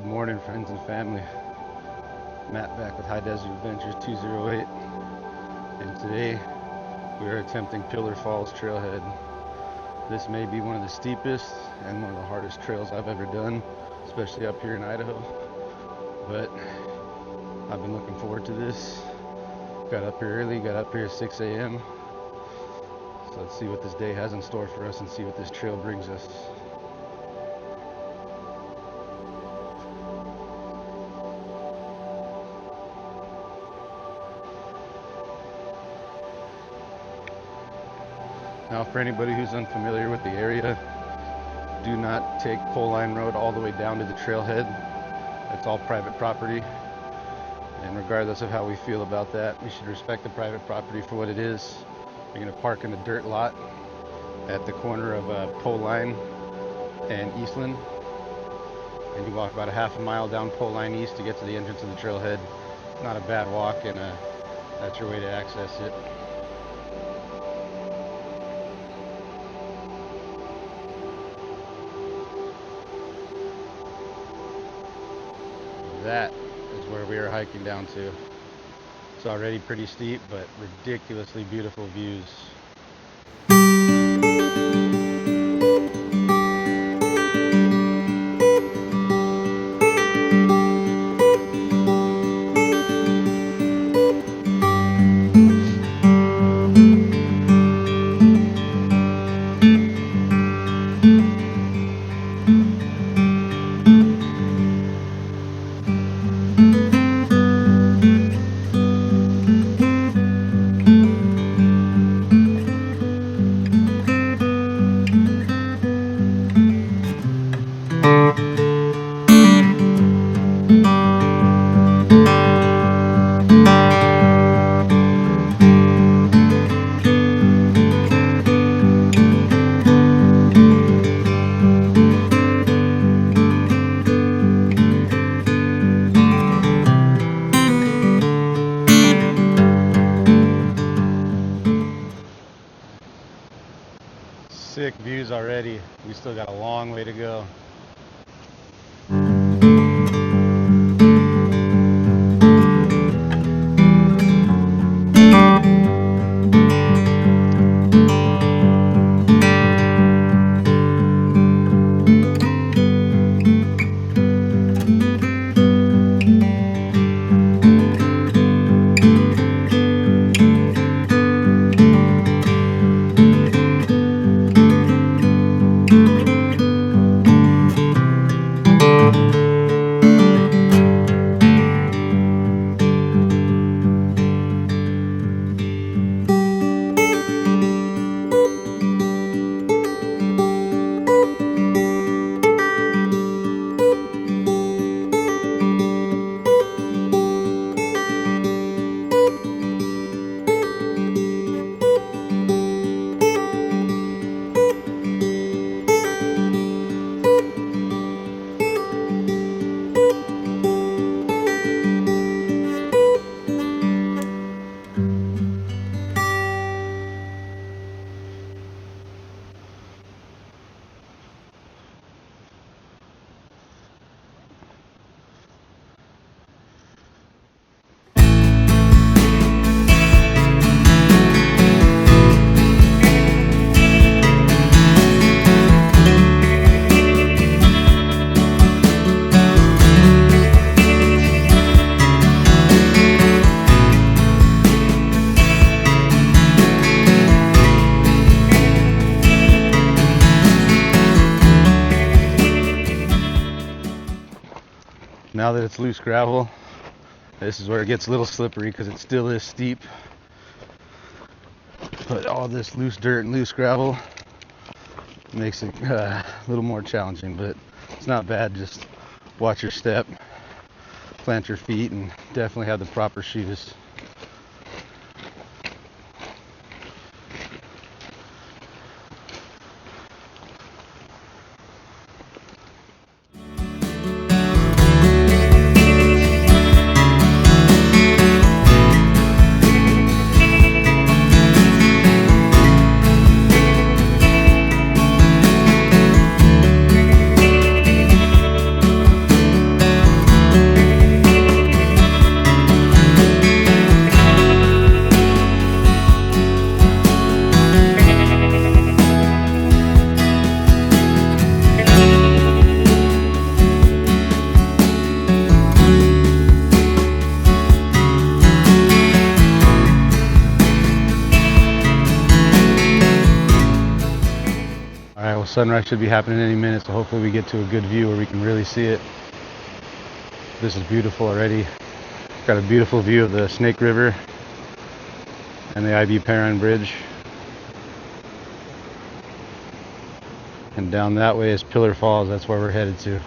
Good morning, friends and family. Matt back with High Desert Adventures 208, and today we are attempting Pillar Falls Trailhead. This may be one of the steepest and one of the hardest trails I've ever done, especially up here in Idaho, but I've been looking forward to this. Got up here early, got up here at 6 a.m. So let's see what this day has in store for us and see what this trail brings us. Now, for anybody who's unfamiliar with the area, do not take Pole Line Road all the way down to the trailhead. It's all private property, and regardless of how we feel about that, we should respect the private property for what it is. You're going to park in a dirt lot at the corner of Pole Line and Eastland, and you walk about a half a mile down Pole Line East to get to the entrance of the trailhead. Not a bad walk, and that's your way to access it. That is where we are hiking down to. It's already pretty steep, but ridiculously beautiful views. Sick views already. We still got a long way to go. Now that it's loose gravel, this is where it gets a little slippery because it still is steep. But all this loose dirt and loose gravel makes it a little more challenging, but it's not bad. Just watch your step, plant your feet, and definitely have the proper shoes. sunrise should be happening any minute, so hopefully we get to a good view where we can really see it. This is beautiful already. Got a beautiful view of the Snake River and the Perrine Bridge. And down that way is Pillar Falls. That's where we're headed to.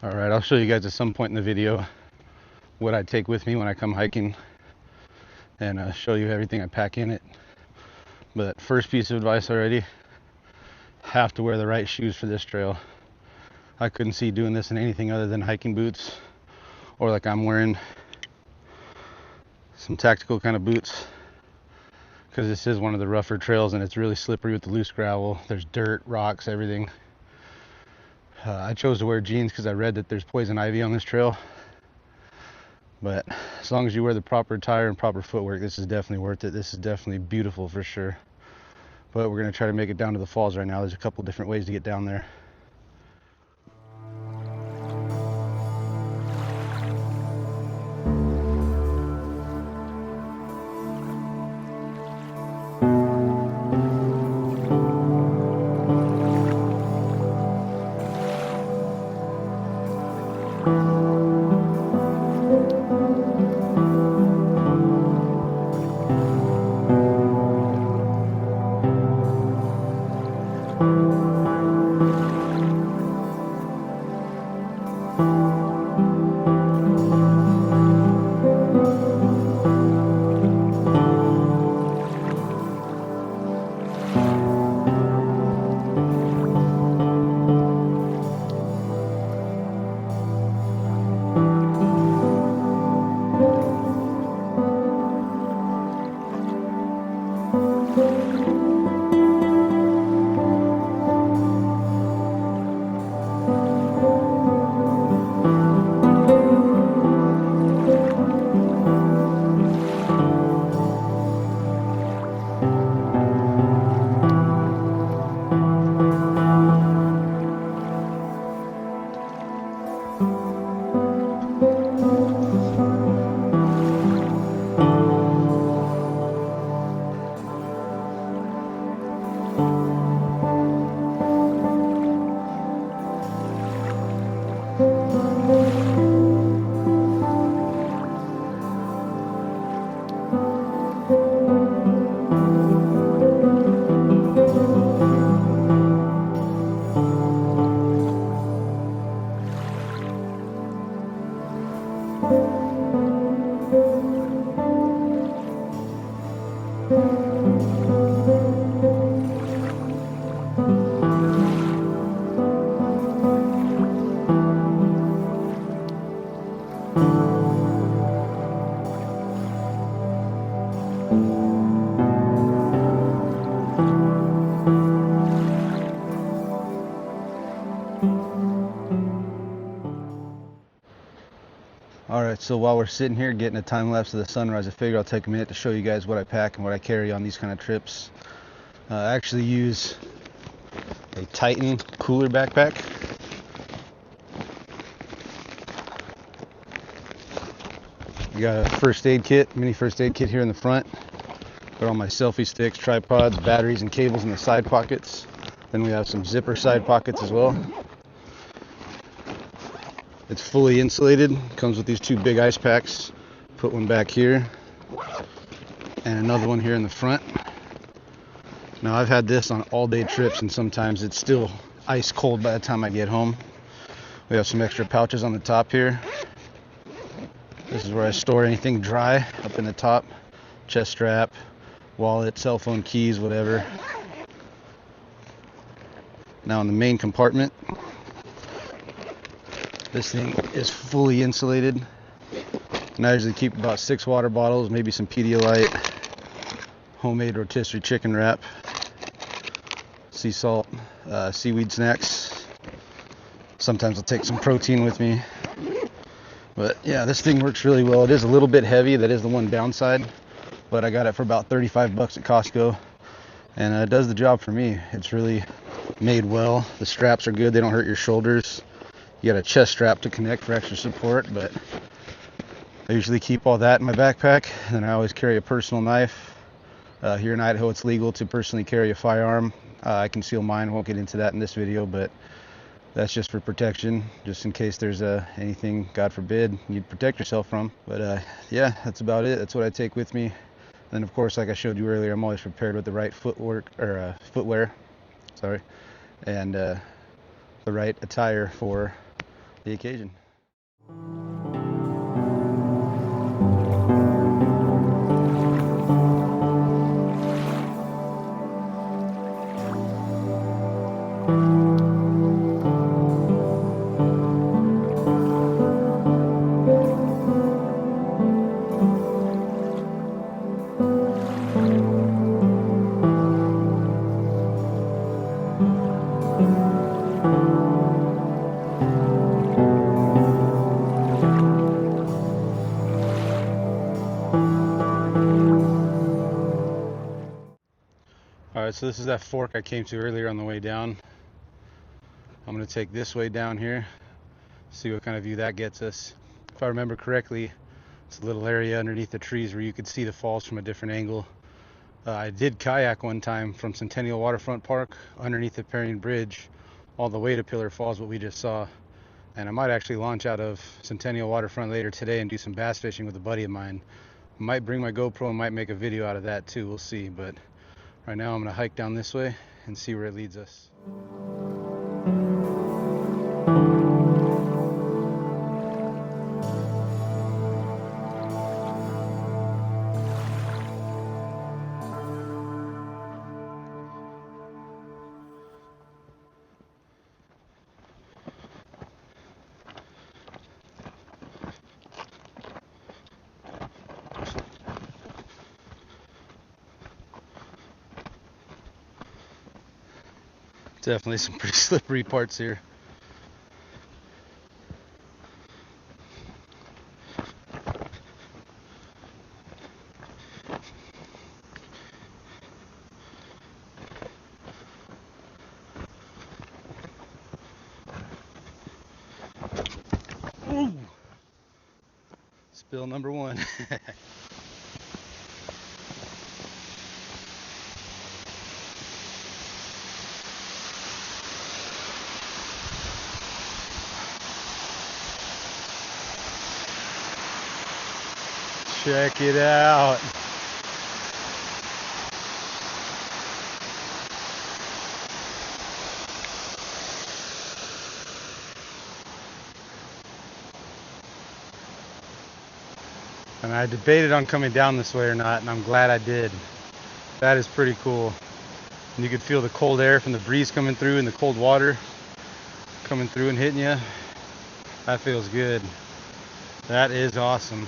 Alright, I'll show you guys at some point in the video what I take with me when I come hiking and show you everything I pack in it. But first piece of advice already, have to wear the right shoes for this trail. I couldn't see doing this in anything other than hiking boots, or like I'm wearing some tactical kind of boots, because this is one of the rougher trails and it's really slippery with the loose gravel. There's dirt, rocks, everything. I chose to wear jeans because I read that there's poison ivy on this trail. But as long as you wear the proper attire and proper footwork, this is definitely worth it. This is definitely beautiful for sure. But we're going to try to make it down to the falls right now. There's a couple different ways to get down there. Alright, so while we're sitting here getting a time lapse of the sunrise, I figured I'll take a minute to show you guys what I pack and what I carry on these kind of trips. I actually use a Titan cooler backpack. I got a first aid kit, mini first aid kit here in the front. Got all my selfie sticks, tripods, batteries, and cables in the side pockets. Then we have some zipper side pockets as well. It's fully insulated. Comes with these two big ice packs. Put one back here and another one here in the front. Now I've had this on all day trips and sometimes it's still ice cold by the time I get home. We have some extra pouches on the top here. This is where I store anything dry up in the top. Chest strap, wallet, cell phone, keys, whatever. Now in the main compartment, this thing is fully insulated. And I usually keep about 6 water bottles, maybe some Pedialyte, homemade rotisserie chicken wrap, sea salt, seaweed snacks. Sometimes I'll take some protein with me. But yeah, this thing works really well. It is a little bit heavy. That is the one downside. But I got it for about 35 bucks at Costco. And it does the job for me. It's really made well. The straps are good. They don't hurt your shoulders. You got a chest strap to connect for extra support. But I usually keep all that in my backpack. And then I always carry a personal knife. Here in Idaho, it's legal to personally carry a firearm. I conceal mine. Won't get into that in this video. But that's just for protection, just in case there's anything, God forbid, you'd protect yourself from. But yeah, that's about it. That's what I take with me. Then of course, like I showed you earlier, I'm always prepared with the right footwear, and the right attire for the occasion. Alright, so this is that fork I came to earlier on the way down. I'm going to take this way down here, see what kind of view that gets us. If I remember correctly, it's a little area underneath the trees where you could see the falls from a different angle. I did kayak one time from Centennial Waterfront Park underneath the Perrine Bridge all the way to Pillar Falls, what we just saw. And I might actually launch out of Centennial Waterfront later today and do some bass fishing with a buddy of mine. Might bring my GoPro and might make a video out of that too, we'll see. But right now I'm going to hike down this way and see where it leads us. Definitely some pretty slippery parts here. Ooh. Spill number one. Check it out. And I debated on coming down this way or not, and I'm glad I did. That is pretty cool. And you could feel the cold air from the breeze coming through and the cold water coming through and hitting you. That feels good. That is awesome.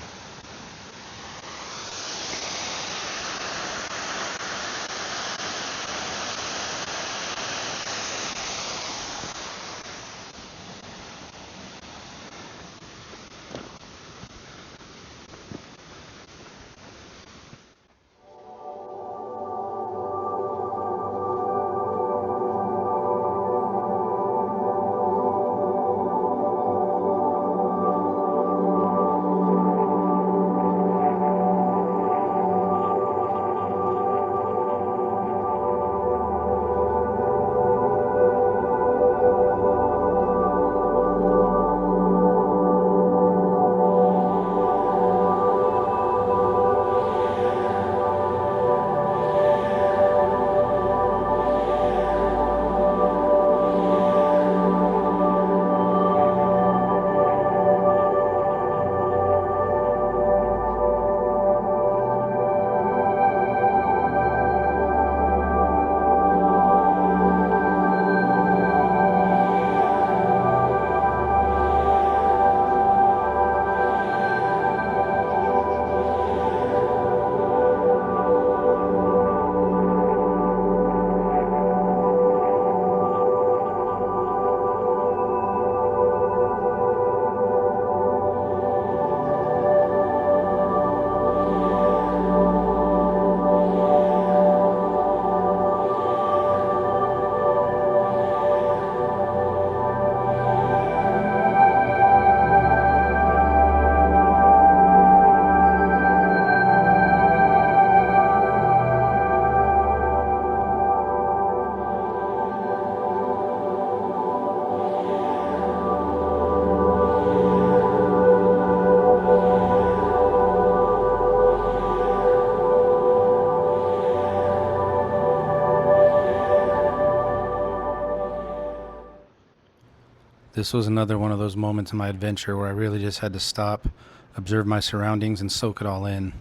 This was another one of those moments in my adventure where I really just had to stop, observe my surroundings, and soak it all in.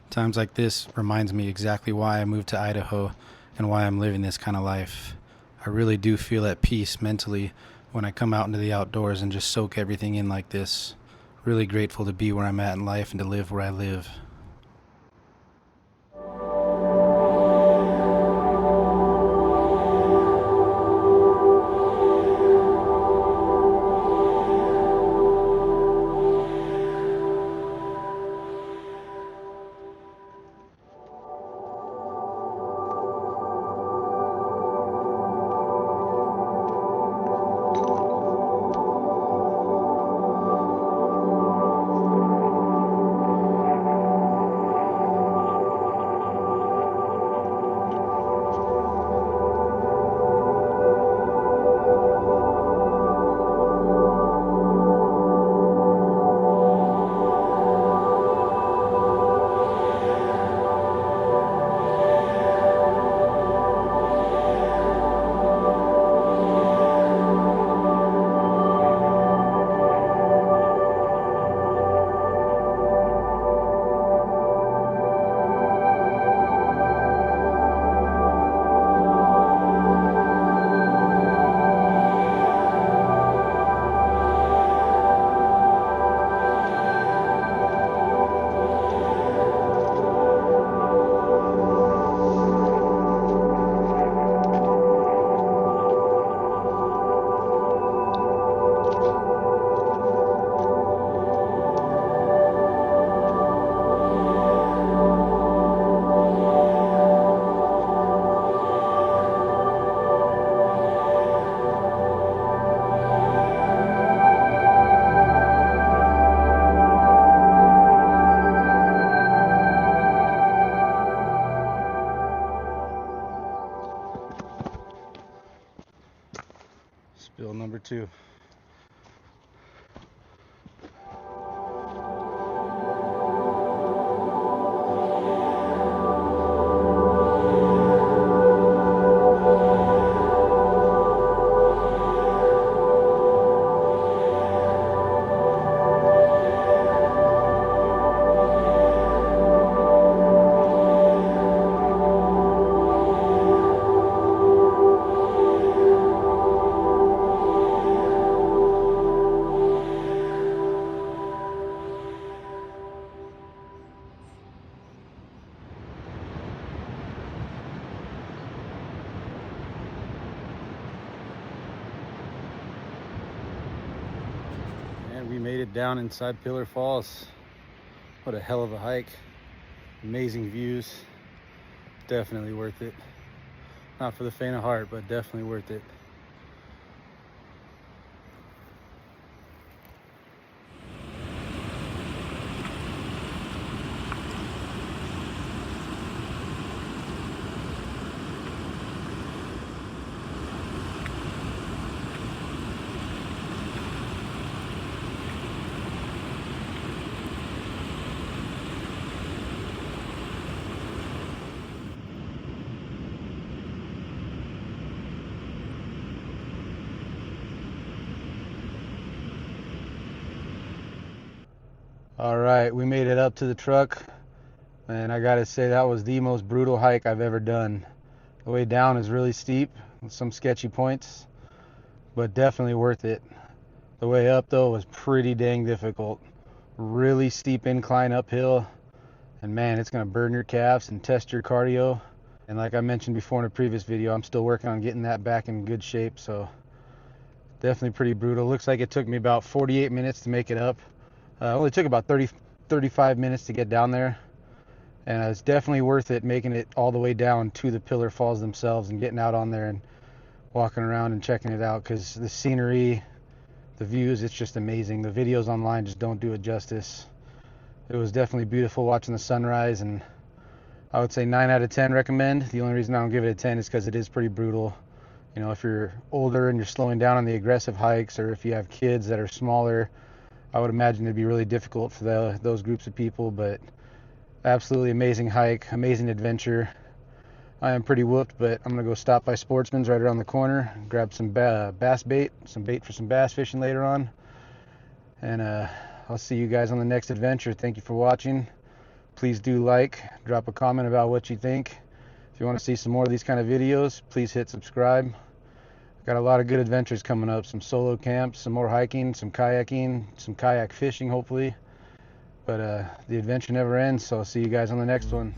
Times like this reminds me exactly why I moved to Idaho and why I'm living this kind of life. I really do feel at peace mentally when I come out into the outdoors and just soak everything in like this. Really grateful to be where I'm at in life and to live where I live. Spill number 2. And we made it down inside Pillar Falls. What a hell of a hike. Amazing views. Definitely worth it. Not for the faint of heart, but definitely worth it. All right, we made it up to the truck, and I gotta say that was the most brutal hike I've ever done. The way down is really steep with some sketchy points, but definitely worth it. The way up though was pretty dang difficult. Really steep incline uphill, and man, it's gonna burn your calves and test your cardio. And like I mentioned before in a previous video, I'm still working on getting that back in good shape, so definitely pretty brutal. Looks like it took me about 48 minutes to make it up. Only took about 35 minutes to get down there, and it's definitely worth it making it all the way down to the Pillar Falls themselves and getting out on there and walking around and checking it out, because the scenery, the views, it's just amazing. The videos online just don't do it justice. It was definitely beautiful watching the sunrise, and I would say 9 out of 10 recommend. The only reason I don't give it a 10 is because it is pretty brutal. You know, if you're older and you're slowing down on the aggressive hikes, or if you have kids that are smaller, I would imagine it'd be really difficult for those groups of people. But absolutely amazing hike, amazing adventure. I am pretty whooped, but I'm gonna go stop by Sportsman's right around the corner, grab some bass bait, some bait for some bass fishing later on, and I'll see you guys on the next adventure. Thank you for watching. Please do drop a comment about what you think. If you want to see some more of these kind of videos, please hit subscribe. Got a lot of good adventures coming up, some solo camps, some more hiking, some kayaking, some kayak fishing hopefully. But the adventure never ends, so I'll see you guys on the next one.